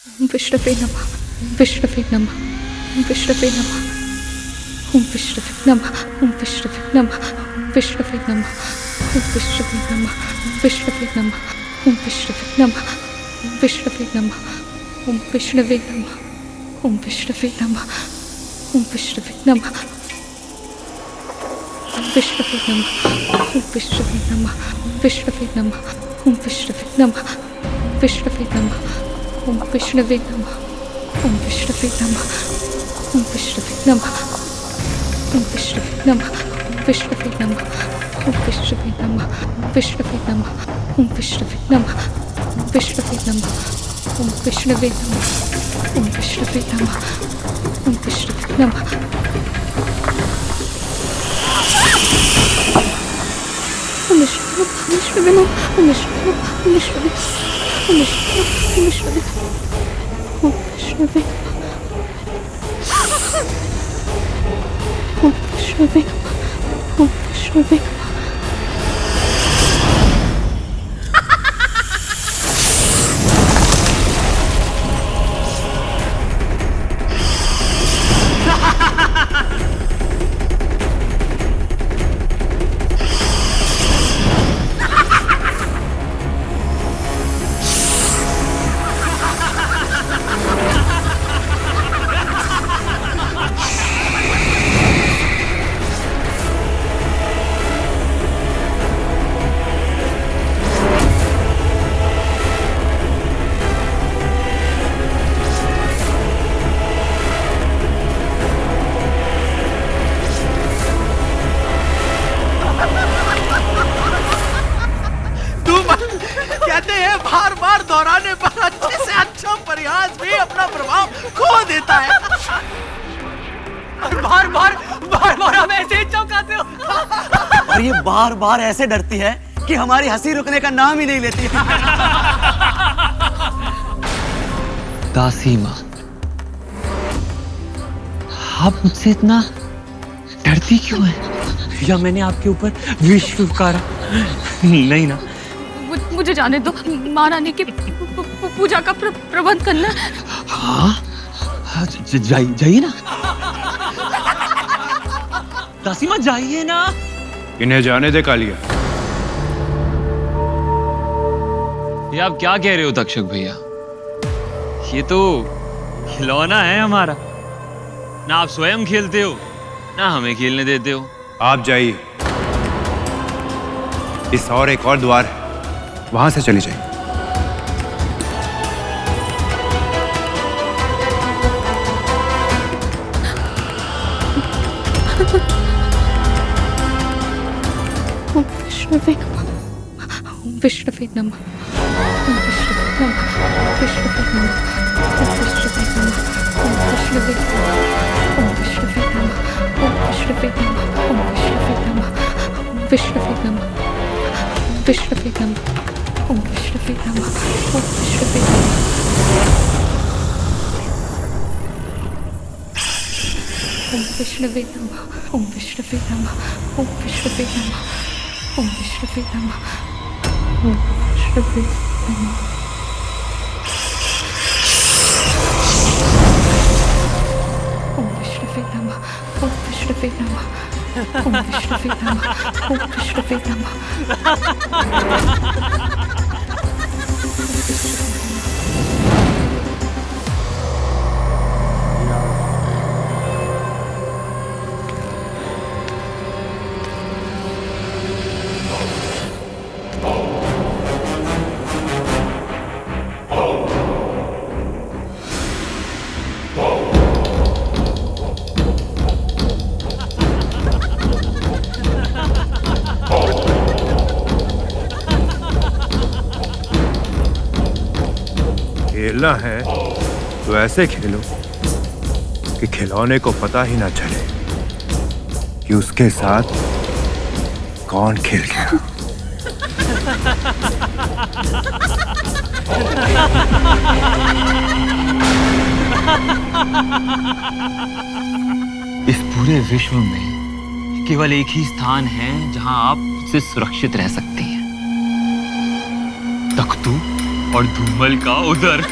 विष्णवे नमः, विष्णवे नमः, विष्णवे नमः, ओम विष्णवे नमः, ओम विष्णवे नमः, विष्णवे नमः, ओम विष्णवे नमः, विष्णवे नमः, ओम विष्णवे नमः, विष्णवे नमः, ओम विष्णवे नमः, ओम विष्णवे नमः, ओम विष्णवे नमः, विष्णवे नमः, ओम विष्णवे नमः, विष्णवे नमः, ओम विष्णवे नमः, विष्णवे नमः, ओम विष्णवे नमः, ओम विष्णवे नमः, ओम विष्णवे नमः, ओम विष्णवे नमः, विष्णवे नमः, ओम विष्णवे नमः, विष्णवे नमः, ओम विष्णवे नमः, विष्णवे नमः, ओम विष्णवे नमः, ओम विष्णवे नमः, ओम विष्णवे नमः, ओम विष्णवे नमः, ओम विष्णवे नमः, ओम विष्णवे नमः, ओम विष्णवे नमः, ओम विष्णवे नमः, ओम विष्णवे नमः, ओम विष्णवे नमः। कहते हैं बार बार दोहराने पर अच्छे से अच्छा प्रयास भी अपना प्रभाव खो देता है। और बार बार हम ऐसे ही चौंकाते हो। और ये बार बार ऐसे डरती है कि हमारी हंसी रुकने का नाम ही नहीं लेती है। दासी माँ, आप मुझसे इतना डरती क्यों है? या मैंने आपके ऊपर विष फुकारा? नहीं ना। मुझे जाने दो, महारानी की पूजा का प्रबंध करना। हाँ, जाइए ना दासी माँ, जाइए ना। इन्हें जाने दे कालिया। ये आप क्या कह रहे हो तक्षक भैया? ये तो खिलौना है हमारा, ना आप स्वयं खेलते हो ना हमें खेलने देते हो। आप जाइए, इस और एक और द्वार है, वहां से चली जाइए। ओम विष्णवे नमः, ओम विष्णवे नमः, ओम विष्णवे नमः, विष्णवे नमः, ओम विष्णवे नमः, ओम विष्णवे नमः, ओम विष्णवे नमः, ओम विष्णवे नमः, ओम विष्णवे नमः, ओम विष्णवे नमः, विष्णवे नमः, ओम विष्णवे नमः, ओम विष्णवे नमः, ओम विष्णवे नमः, ओम विष्णवे नमः, ओम विष्णवे नमः, ओम विष्णवे नमः, ओम विष्णवे नमः, ओम विष्णवे नमः, ओम विष्णवे नमः, ओम विष्णवे नमः, ओम विष्णवे नमः। खेलना है तो ऐसे खेलो कि खिलौने को पता ही ना चले कि उसके साथ कौन खेल गया। इस पूरे विश्व में केवल एक ही स्थान है जहां आप मुझसे सुरक्षित रह सकती हैं। तख्तू और धूमल का उधर।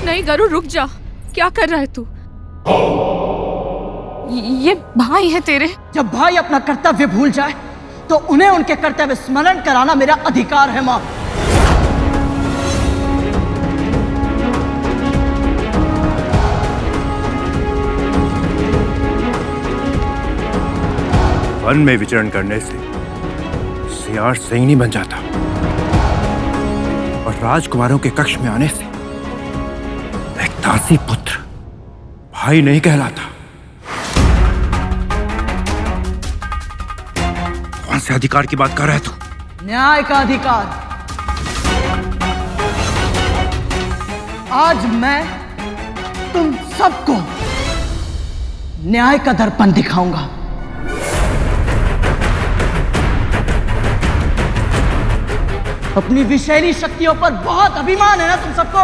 नहीं गरुड़, रुक जा। क्या कर रहा है तू? ये भाई है तेरे। जब भाई अपना कर्तव्य भूल जाए तो उन्हें उनके कर्तव्य स्मरण कराना मेरा अधिकार है मां। वन में विचरण करने से सियार सैनी बन जाता और राजकुमारों के कक्ष में आने से एक दासी पुत्र भाई नहीं कहलाता। कौन से अधिकार की बात कर रहा है तू? न्याय का अधिकार। आज मैं तुम सबको न्याय का दर्पण दिखाऊंगा। अपनी विषैली शक्तियों पर बहुत अभिमान है ना तुम सबको।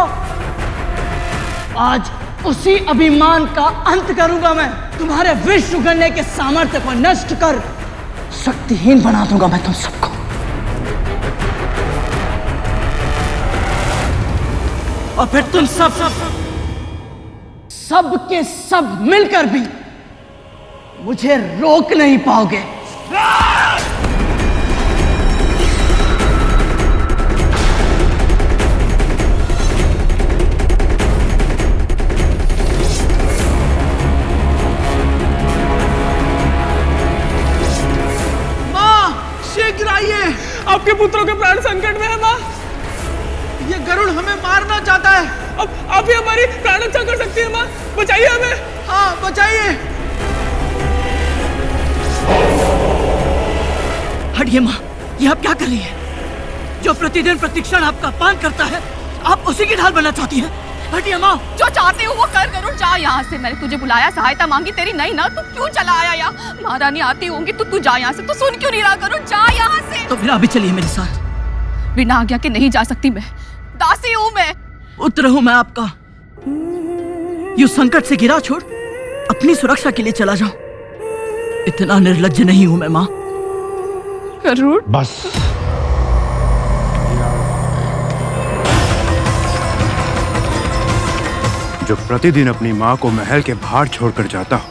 आज उसी अभिमान का अंत करूंगा मैं। तुम्हारे विष उगलने के सामर्थ्य को नष्ट कर शक्तिहीन बना दूंगा मैं तुम सबको। और फिर तुम सब के सब मिलकर भी मुझे रोक नहीं पाओगे। आपके पुत्रों के प्राण संकट में है माँ। ये गरुड़ हमें मारना चाहता है। अब आप ही हमारी प्राण रक्षा कर सकती है माँ। बचाइए हमें। हाँ बचाइए। हटिए माँ, ये आप क्या कर रही है? जो प्रतिदिन प्रतिक्षण आपका अपमान करता है आप उसी की ढाल बनना चाहती है। हटिए माँ। जो चाहते हो वो कर गरुड़, जा यहाँ से। मैंने तुझे बुलाया, सहायता मांगी तेरी नहीं ना, तू क्यों चला आया यहाँ? महारानी आती होंगी तो तू जा यहाँ से। तू सुन क्यों नहीं रहा गरुड़? जा यहाँ से। तो फिर अभी चलिए मेरे साथ। बिना आज्ञा के नहीं जा सकती मैं। दासी हूँ मैं। पुत्र हूँ मैं आपका। यू संकट से गिरा छोड़ अपनी सुरक्षा के लिए चला जाओ। इतना निर्लज्ज नहीं हूँ मैं माँ। गरुड़ बस। जो प्रतिदिन अपनी मां को महल के बाहर छोड़कर जाता हो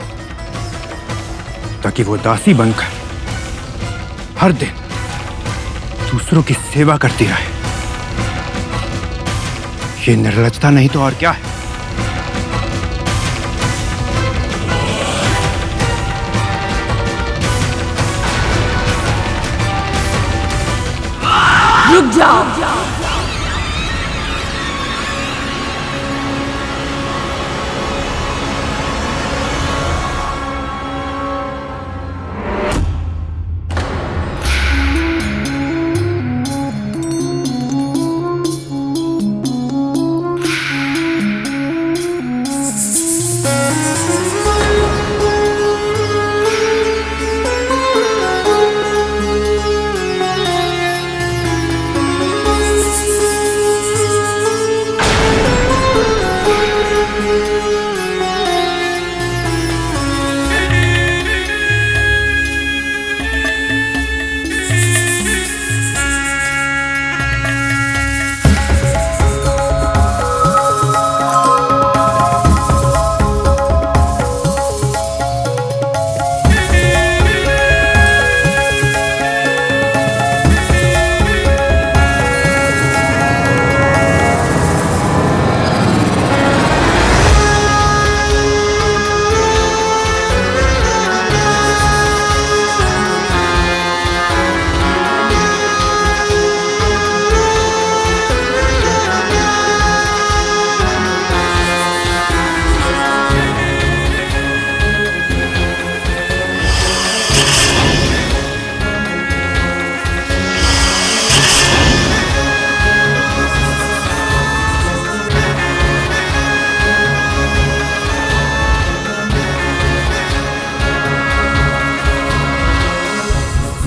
ताकि वो दासी बनकर हर दिन दूसरों की सेवा करती रहे, ये निर्लज्जता नहीं तो और क्या है? रुक जाओ।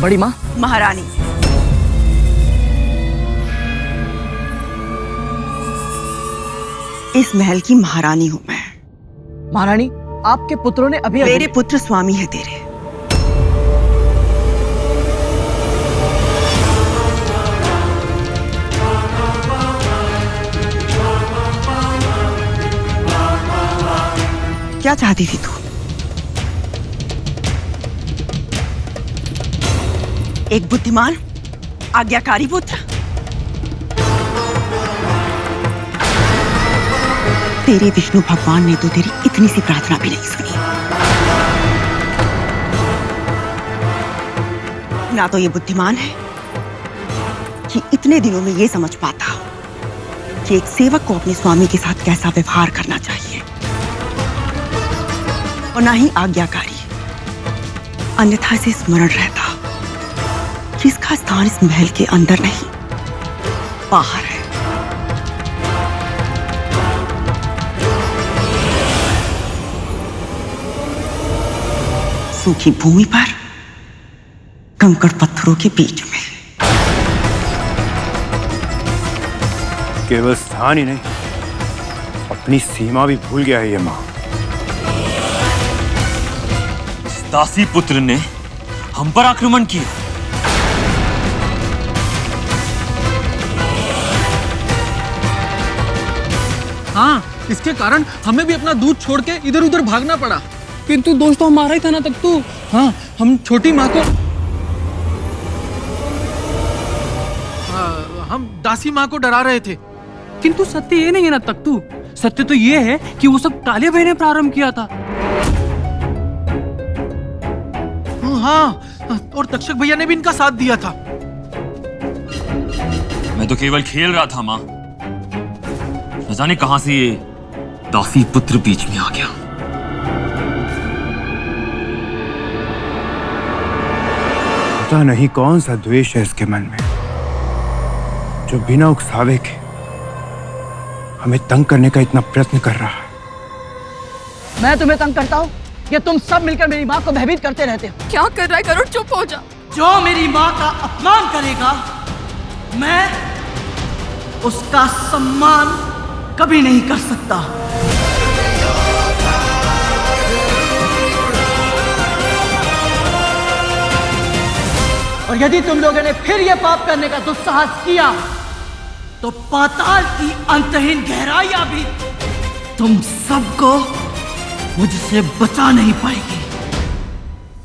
बड़ी माँ। महारानी, इस महल की महारानी हूं मैं। महारानी, आपके पुत्रों ने अभी मेरे पुत्र स्वामी है तेरे। क्या चाहती थी तू? एक बुद्धिमान, आज्ञाकारी पुत्र? तेरे विष्णु भगवान ने तो तेरी इतनी सी प्रार्थना भी नहीं सुनी। ना तो ये बुद्धिमान है कि इतने दिनों में ये समझ पाता कि एक सेवक को अपने स्वामी के साथ कैसा व्यवहार करना चाहिए, और ना ही आज्ञाकारी, अन्यथा इसे स्मरण रहता कि इसका स्थान इस महल के अंदर नहीं, बाहर है। सूखी भूमि पर, कंकड़ पत्थरों के बीच में। केवल स्थान ही नहीं, अपनी सीमा भी भूल गया है ये माँ। इस दासी पुत्र ने हम पर आक्रमण किया। हाँ, इसके कारण हमें भी अपना दूध छोड़ के इधर उधर भागना पड़ा। किंतु दोष तो हमारा ही था ना तख्तू। हाँ, हम छोटी माँ को, हम दासी माँ को डरा रहे थे। किंतु सत्य ये नहीं है ना तख्तू, सत्य तो ये है कि वो सब काले भाई ने प्रारंभ किया था। हाँ, और तक्षक भैया ने भी इनका साथ दिया था। मैं तो केवल खेल रहा था माँ, न जाने कहां से ये दासी पुत्र बीच में आ गया। पता नहीं कौन सा द्वेष है इसके मन में, जो बिना उकसावे के हमें तंग करने का इतना प्रयत्न कर रहा है। मैं तुम्हें तंग करता हूँ या तुम सब मिलकर मेरी माँ को भयभीत करते रहते हो? क्या कर रहा है गरुड़? चुप हो जा। जो मेरी माँ का अपमान करेगा, मैं उसका सम्मान कभी नहीं कर सकता। और यदि तुम लोगों ने फिर यह पाप करने का दुस्साहस किया तो पाताल की अंतहीन गहराइयां भी तुम सबको मुझसे बचा नहीं पाएगी।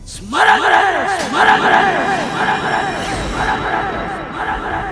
स्मरण रहे, स्मरण रहे, स्मरण रहे, स्मरण रहे।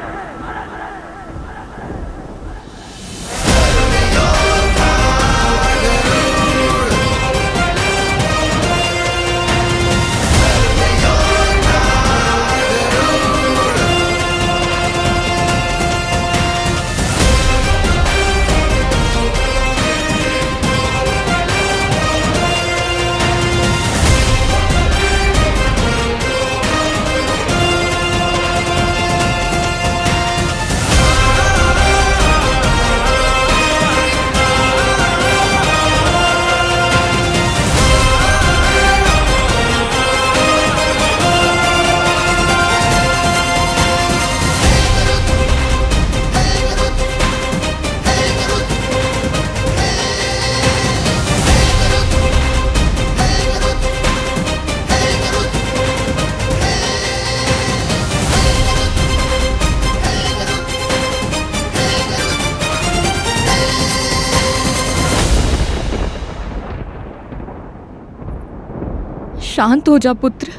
शांत हो जा पुत्र,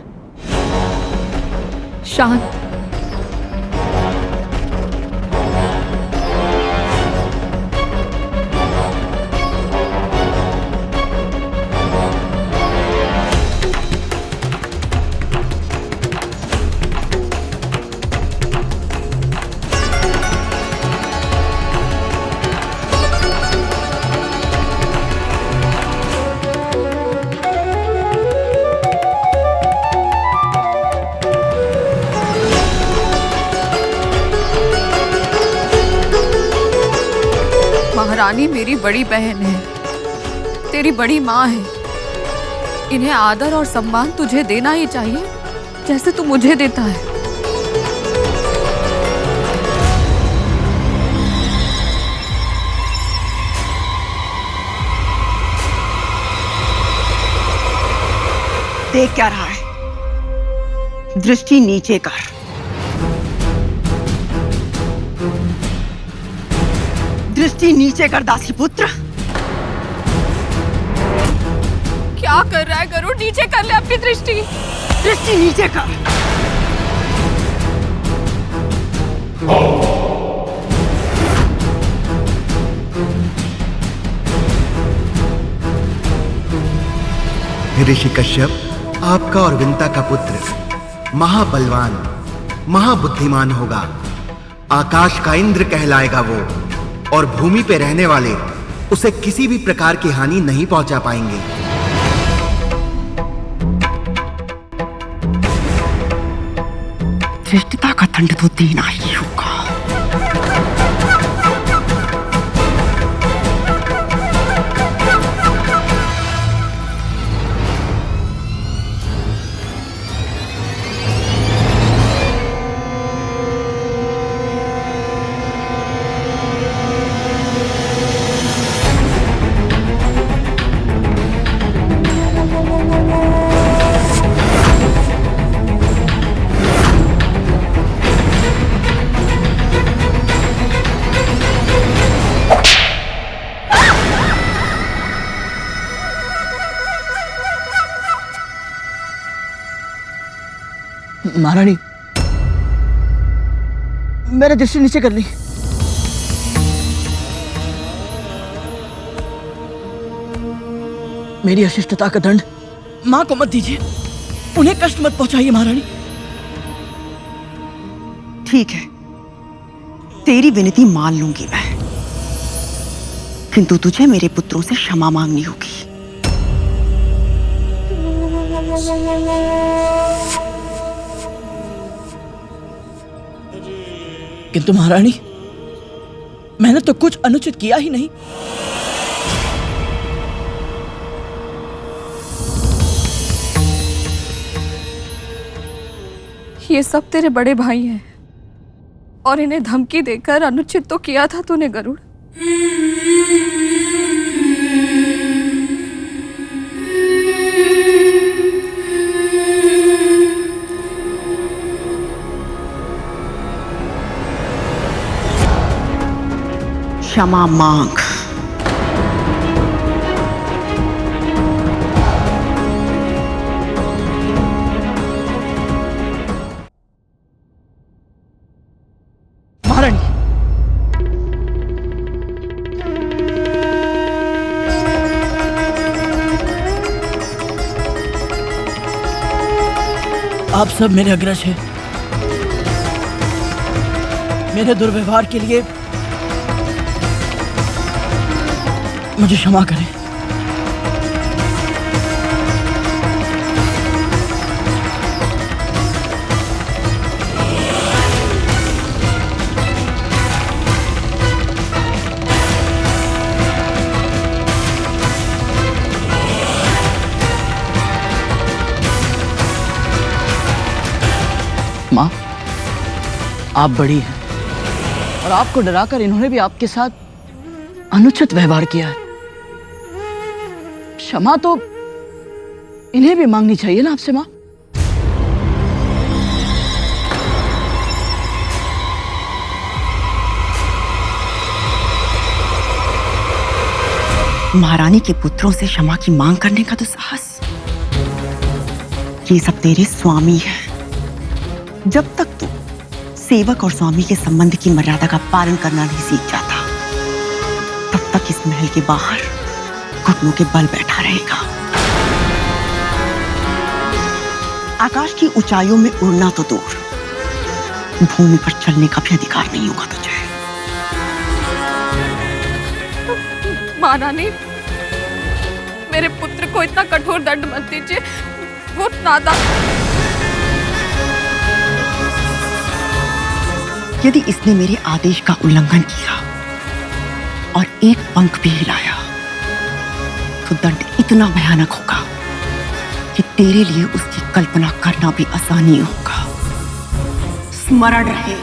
शांत। महारानी मेरी बड़ी बहन है, तेरी बड़ी माँ है। इन्हें आदर और सम्मान तुझे देना ही चाहिए, जैसे तू मुझे देता है। देख क्या रहा है? दृष्टि नीचे कर। दृष्टि नीचे कर दासी पुत्र। क्या कर रहा है गरुड़? नीचे कर ले अपनी दृष्टि। दृष्टि नीचे कर। ऋषि कश्यप, आपका और विंता का पुत्र महाबलवान, महाबुद्धिमान होगा। आकाश का इंद्र कहलाएगा वो, और भूमि पे रहने वाले उसे किसी भी प्रकार की हानि नहीं पहुंचा पाएंगे। धृष्टता का दंड तो देना ही होगा। महारानी, मेरे दृष्टि नीचे कर ली। मेरी अशिष्टता का दंड मां को मत दीजिए, उन्हें कष्ट मत पहुंचाइए महारानी। ठीक है, तेरी विनती मान लूंगी मैं, किंतु तुझे मेरे पुत्रों से क्षमा मांगनी होगी। किंतु महारानी, मैंने तो कुछ अनुचित किया ही नहीं। ये सब तेरे बड़े भाई हैं, और इन्हें धमकी देकर अनुचित तो किया था तूने गरुड़। क्षमा मांग। महारानी, आप सब मेरे अग्रज हैं। मेरे दुर्व्यवहार के लिए मुझे क्षमा करें। माँ, आप बड़ी हैं, और आपको डराकर इन्होंने भी आपके साथ अनुचित व्यवहार किया है। क्षमा तो इन्हें भी मांगनी चाहिए ना आपसे माँ। महारानी के पुत्रों से क्षमा की मांग करने का तो साहस ये सब तेरे स्वामी है। जब तक तू सेवक और स्वामी के संबंध की मर्यादा का पालन करना नहीं सीख जाता, तब तक इस महल के बाहर घुटनों के बल बैठा रहेगा। आकाश की ऊंचाइयों में उड़ना तो दूर, भूमि पर चलने का भी अधिकार नहीं होगा तुझे। महारानी, मेरे पुत्र को इतना कठोर दंड मत दीजिए, वो नादान। यदि इसने मेरे आदेश का उल्लंघन किया और एक पंख भी हिलाया, तो दंड इतना भयानक होगा कि तेरे लिए उसकी कल्पना करना भी आसान नहीं होगा। स्मरण रहे।